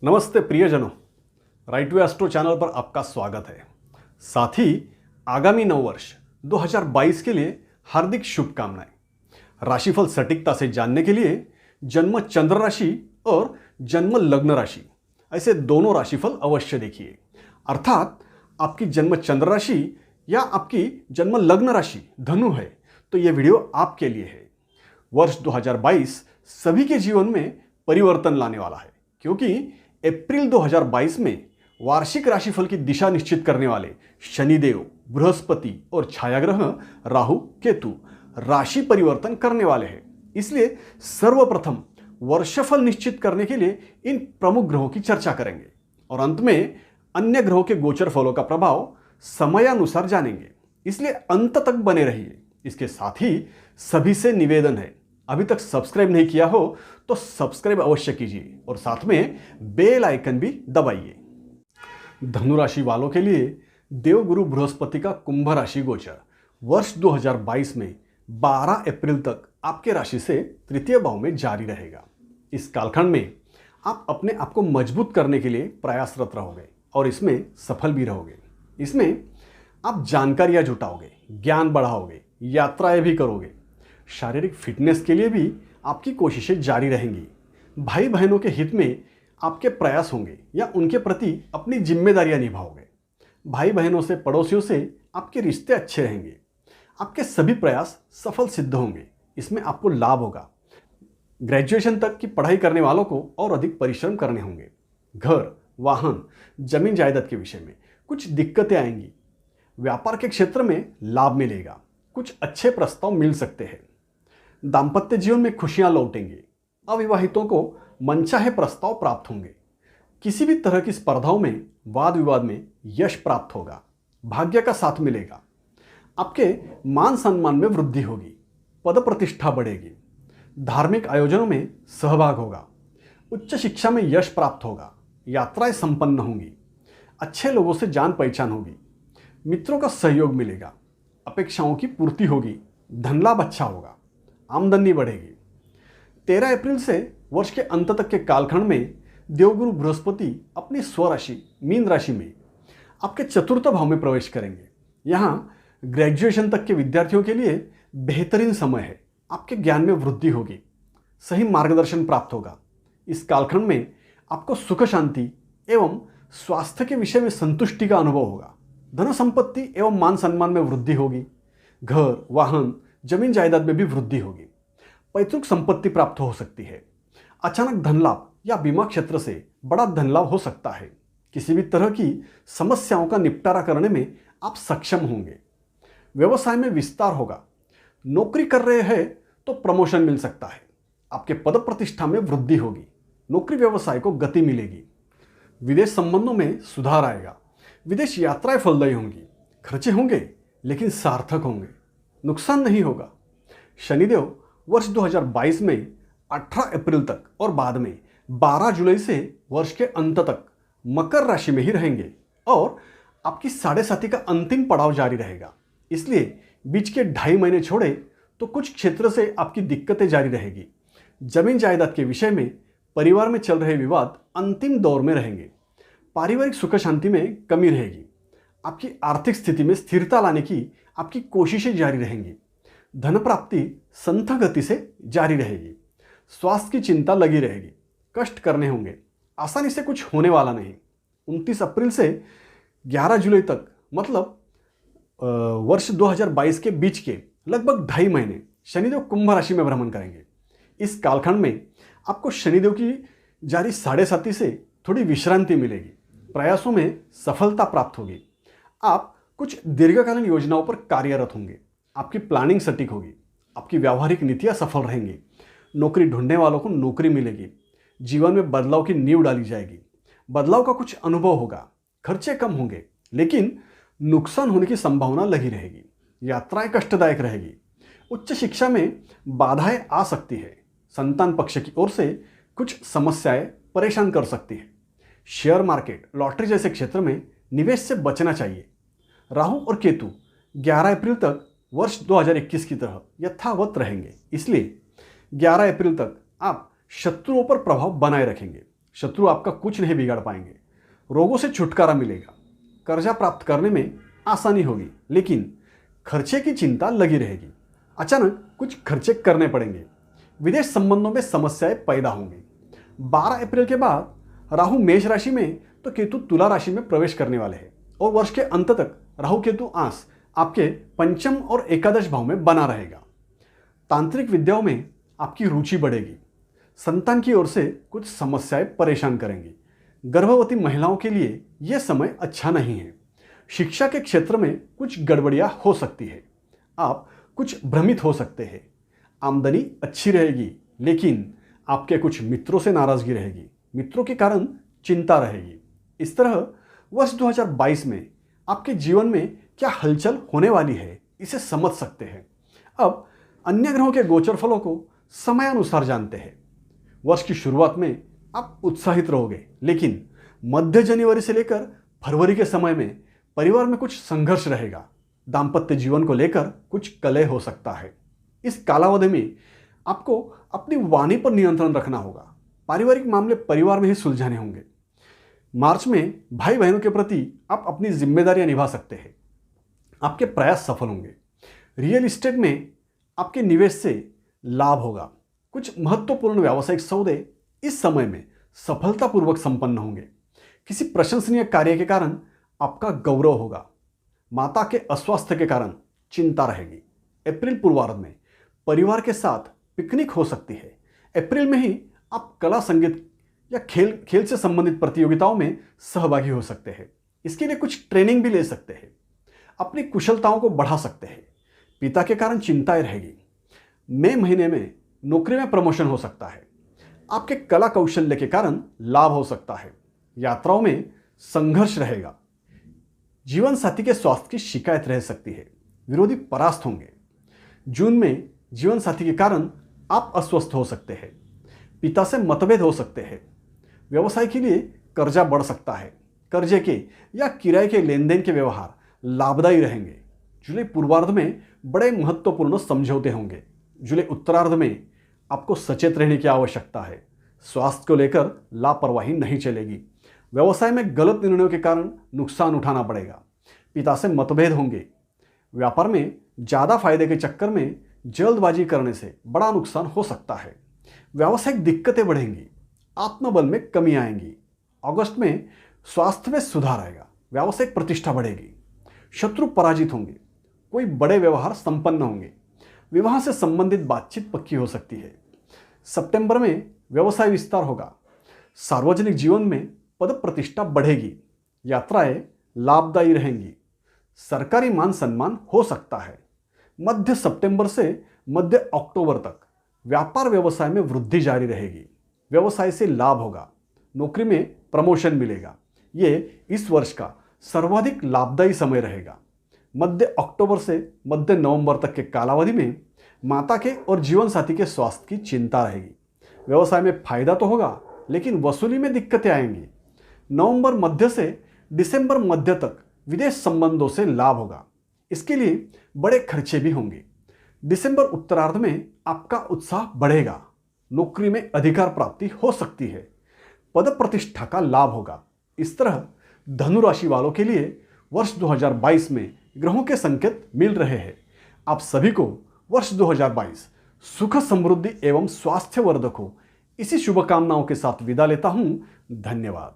नमस्ते प्रियजनों, right way astro channel पर आपका स्वागत है। साथ ही आगामी नववर्ष 2022 के लिए हार्दिक शुभकामनाएं। राशिफल सटीकता से जानने के लिए जन्म चंद्र राशि और जन्म लग्न राशि ऐसे दोनों राशिफल अवश्य देखिए। अर्थात आपकी जन्म चंद्र राशि या आपकी जन्म लग्न राशि धनु है तो यह वीडियो आपके लिए है। वर्ष 2022 सभी के जीवन में परिवर्तन लाने वाला है, क्योंकि अप्रैल 2022 में वार्षिक राशिफल की दिशा निश्चित करने वाले शनिदेव, बृहस्पति और छायाग्रह राहु केतु राशि परिवर्तन करने वाले हैं। इसलिए सर्वप्रथम वर्षफल निश्चित करने के लिए इन प्रमुख ग्रहों की चर्चा करेंगे और अंत में अन्य ग्रहों के गोचर फलों का प्रभाव समयानुसार जानेंगे। इसलिए अंत तक बने रहिए। इसके साथ ही सभी से निवेदन है, अभी तक सब्सक्राइब नहीं किया हो तो सब्सक्राइब अवश्य कीजिए और साथ में बेल आइकन भी दबाइए। धनु राशि वालों के लिए देवगुरु बृहस्पति का कुंभ राशि गोचर वर्ष 2022 में 12 अप्रैल तक आपके राशि से तृतीय भाव में जारी रहेगा। इस कालखंड में आप अपने आप को मजबूत करने के लिए प्रयासरत रहोगे और इसमें सफल भी रहोगे। इसमें आप जानकारियां जुटाओगे, ज्ञान बढ़ाओगे, यात्राएं भी करोगे। शारीरिक फिटनेस के लिए भी आपकी कोशिशें जारी रहेंगी। भाई बहनों के हित में आपके प्रयास होंगे या उनके प्रति अपनी जिम्मेदारियां निभाओगे। भाई बहनों से, पड़ोसियों से आपके रिश्ते अच्छे रहेंगे। आपके सभी प्रयास सफल सिद्ध होंगे। इसमें आपको लाभ होगा। ग्रेजुएशन तक की पढ़ाई करने वालों को और अधिक परिश्रम करने होंगे। घर, वाहन, जमीन जायदाद के विषय में कुछ दिक्कतें आएंगी। व्यापार के क्षेत्र में लाभ मिलेगा। कुछ अच्छे प्रस्ताव मिल सकते हैं। दाम्पत्य जीवन में खुशियां लौटेंगी। अविवाहितों को मनचाहे प्रस्ताव प्राप्त होंगे। किसी भी तरह की स्पर्धाओं में, वाद विवाद में यश प्राप्त होगा। भाग्य का साथ मिलेगा। आपके मान सम्मान में वृद्धि होगी। पद प्रतिष्ठा बढ़ेगी। धार्मिक आयोजनों में सहभाग होगा। उच्च शिक्षा में यश प्राप्त होगा। यात्राएं संपन्न होंगी। अच्छे लोगों से जान पहचान होगी। मित्रों का सहयोग मिलेगा। अपेक्षाओं की पूर्ति होगी। धन लाभ अच्छा होगा। आमदनी बढ़ेगी। 13 अप्रैल से वर्ष के अंत तक के कालखंड में देवगुरु बृहस्पति अपनी स्वराशि मीन राशि में आपके चतुर्थ भाव में प्रवेश करेंगे। यहाँ ग्रेजुएशन तक के विद्यार्थियों के लिए बेहतरीन समय है। आपके ज्ञान में वृद्धि होगी। सही मार्गदर्शन प्राप्त होगा। इस कालखंड में आपको सुख शांति एवं स्वास्थ्य के विषय में संतुष्टि का अनुभव होगा। धन संपत्ति एवं मान सम्मान में वृद्धि होगी। घर, वाहन, जमीन जायदाद में भी वृद्धि होगी। पैतृक संपत्ति प्राप्त हो सकती है। अचानक धन लाभ या बीमा क्षेत्र से बड़ा धन लाभ हो सकता है। किसी भी तरह की समस्याओं का निपटारा करने में आप सक्षम होंगे। व्यवसाय में विस्तार होगा। नौकरी कर रहे हैं तो प्रमोशन मिल सकता है। आपके पद प्रतिष्ठा में वृद्धि होगी। नौकरी व्यवसाय को गति मिलेगी। विदेश संबंधों में सुधार आएगा। विदेश यात्राएं फलदायी होंगी। खर्चे होंगे लेकिन सार्थक होंगे। नुकसान नहीं होगा। शनिदेव वर्ष 2022 में 18 अप्रैल तक और बाद में 12 जुलाई से वर्ष के अंत तक मकर राशि में ही रहेंगे और आपकी 7.5 का अंतिम पड़ाव जारी रहेगा। इसलिए बीच के 2.5 महीने छोड़े तो कुछ क्षेत्र से आपकी दिक्कतें जारी रहेगी। जमीन जायदाद के विषय में परिवार में चल रहे विवाद अंतिम दौर में रहेंगे। पारिवारिक सुख शांति में कमी रहेगी। आपकी आर्थिक स्थिति में स्थिरता लाने की आपकी कोशिशें जारी रहेंगी। धन प्राप्ति संथ गति से जारी रहेगी। स्वास्थ्य की चिंता लगी रहेगी। कष्ट करने होंगे। आसानी से कुछ होने वाला नहीं। 29 अप्रैल से 11 जुलाई तक मतलब वर्ष 2022 के बीच के लगभग 2.5 महीने शनिदेव कुंभ राशि में भ्रमण करेंगे। इस कालखंड में आपको शनिदेव की जारी 7.5 से थोड़ी विश्रांति मिलेगी। प्रयासों में सफलता प्राप्त होगी। आप कुछ दीर्घकालीन योजनाओं पर कार्यरत होंगे। आपकी प्लानिंग सटीक होगी। आपकी व्यावहारिक नीतियां सफल रहेंगी। नौकरी ढूंढने वालों को नौकरी मिलेगी। जीवन में बदलाव की नींव डाली जाएगी। बदलाव का कुछ अनुभव होगा। खर्चे कम होंगे लेकिन नुकसान होने की संभावना लगी रहेगी। यात्राएं कष्टदायक रहेगी। उच्च शिक्षा में बाधाएं आ सकती है। संतान पक्ष की ओर से कुछ समस्याएं परेशान कर सकती है। शेयर मार्केट, लॉटरी जैसे क्षेत्र में निवेश से बचना चाहिए। राहु और केतु 11 अप्रैल तक वर्ष 2021 की तरह यथावत रहेंगे। इसलिए 11 अप्रैल तक आप शत्रुओं पर प्रभाव बनाए रखेंगे। शत्रु आपका कुछ नहीं बिगाड़ पाएंगे। रोगों से छुटकारा मिलेगा। कर्जा प्राप्त करने में आसानी होगी, लेकिन खर्चे की चिंता लगी रहेगी। अचानक कुछ खर्चे करने पड़ेंगे। विदेश संबंधों में समस्याएं पैदा होंगी। 12 अप्रैल के बाद राहु मेष राशि में तो केतु तुला राशि में प्रवेश करने वाले हैं और वर्ष के अंत तक राहु केतु आंस आपके पंचम और एकादश भाव में बना रहेगा। तांत्रिक विद्याओं में आपकी रुचि बढ़ेगी। संतान की ओर से कुछ समस्याएं परेशान करेंगी। गर्भवती महिलाओं के लिए यह समय अच्छा नहीं है। शिक्षा के क्षेत्र में कुछ गड़बड़ियां हो सकती है। आप कुछ भ्रमित हो सकते हैं। आमदनी अच्छी रहेगी, लेकिन आपके कुछ मित्रों से नाराजगी रहेगी। मित्रों के कारण चिंता रहेगी। इस तरह वर्ष 2022 में आपके जीवन में क्या हलचल होने वाली है, इसे समझ सकते हैं। अब अन्य ग्रहों के गोचर फलों को समयानुसार जानते हैं। वर्ष की शुरुआत में आप उत्साहित रहोगे, लेकिन मध्य जनवरी से लेकर फरवरी के समय में परिवार में कुछ संघर्ष रहेगा। दाम्पत्य जीवन को लेकर कुछ कलह हो सकता है। इस कालावधि में आपको अपनी वाणी पर नियंत्रण रखना होगा। पारिवारिक मामले परिवार में ही सुलझाने होंगे। मार्च में भाई बहनों के प्रति आप अपनी जिम्मेदारियां निभा सकते हैं। आपके प्रयास सफल होंगे। रियल एस्टेट में आपके निवेश से लाभ होगा। कुछ महत्वपूर्ण व्यावसायिक सौदे इस समय में सफलतापूर्वक संपन्न होंगे। किसी प्रशंसनीय कार्य के कारण आपका गौरव होगा। माता के अस्वास्थ्य के कारण चिंता रहेगी। अप्रैल पूर्वार्ध में परिवार के साथ पिकनिक हो सकती है। अप्रैल में ही आप कला, संगीत या खेल से संबंधित प्रतियोगिताओं में सहभागी हो सकते हैं। इसके लिए कुछ ट्रेनिंग भी ले सकते हैं। अपनी कुशलताओं को बढ़ा सकते हैं। पिता के कारण चिंताएं रहेगी। मई महीने में नौकरी में प्रमोशन हो सकता है। आपके कला कौशल्य के कारण लाभ हो सकता है। यात्राओं में संघर्ष रहेगा। जीवन साथी के स्वास्थ्य की शिकायत रह सकती है। विरोधी परास्त होंगे। जून में जीवन साथी के कारण आप अस्वस्थ हो सकते हैं। पिता से मतभेद हो सकते हैं। व्यवसाय के लिए कर्जा बढ़ सकता है। कर्जे के या किराए के लेन देन के व्यवहार लाभदायी रहेंगे। जुलाई पूर्वार्ध में बड़े महत्वपूर्ण समझौते होंगे। जुलाई उत्तरार्ध में आपको सचेत रहने की आवश्यकता है। स्वास्थ्य को लेकर लापरवाही नहीं चलेगी। व्यवसाय में गलत निर्णयों के कारण नुकसान उठाना पड़ेगा। पिता से मतभेद होंगे। व्यापार में ज़्यादा फायदे के चक्कर में जल्दबाजी करने से बड़ा नुकसान हो सकता है। व्यावसायिक दिक्कतें बढ़ेंगी। आत्मबल में कमी आएंगी। अगस्त में स्वास्थ्य में सुधार आएगा। व्यावसायिक प्रतिष्ठा बढ़ेगी। शत्रु पराजित होंगे। कोई बड़े व्यवहार संपन्न होंगे। विवाह से संबंधित बातचीत पक्की हो सकती है। सितंबर में व्यवसाय विस्तार होगा। सार्वजनिक जीवन में पद प्रतिष्ठा बढ़ेगी। यात्राएं लाभदायी रहेंगी। सरकारी मान सम्मान हो सकता है। मध्य सितंबर से मध्य अक्टूबर तक व्यापार व्यवसाय में वृद्धि जारी रहेगी। व्यवसाय से लाभ होगा। नौकरी में प्रमोशन मिलेगा। ये इस वर्ष का सर्वाधिक लाभदायी समय रहेगा। मध्य अक्टूबर से मध्य नवंबर तक के कालावधि में माता के और जीवन साथी के स्वास्थ्य की चिंता रहेगी। व्यवसाय में फायदा तो होगा, लेकिन वसूली में दिक्कतें आएंगी। नवंबर मध्य से दिसंबर मध्य तक विदेश संबंधों से लाभ होगा। इसके लिए बड़े खर्चे भी होंगे। दिसंबर उत्तरार्ध में आपका उत्साह बढ़ेगा। नौकरी में अधिकार प्राप्ति हो सकती है। पद प्रतिष्ठा का लाभ होगा। इस तरह धनु राशि वालों के लिए वर्ष 2022 में ग्रहों के संकेत मिल रहे हैं। आप सभी को वर्ष 2022 सुख, समृद्धि एवं स्वास्थ्यवर्धक हो, इसी शुभकामनाओं के साथ विदा लेता हूं। धन्यवाद।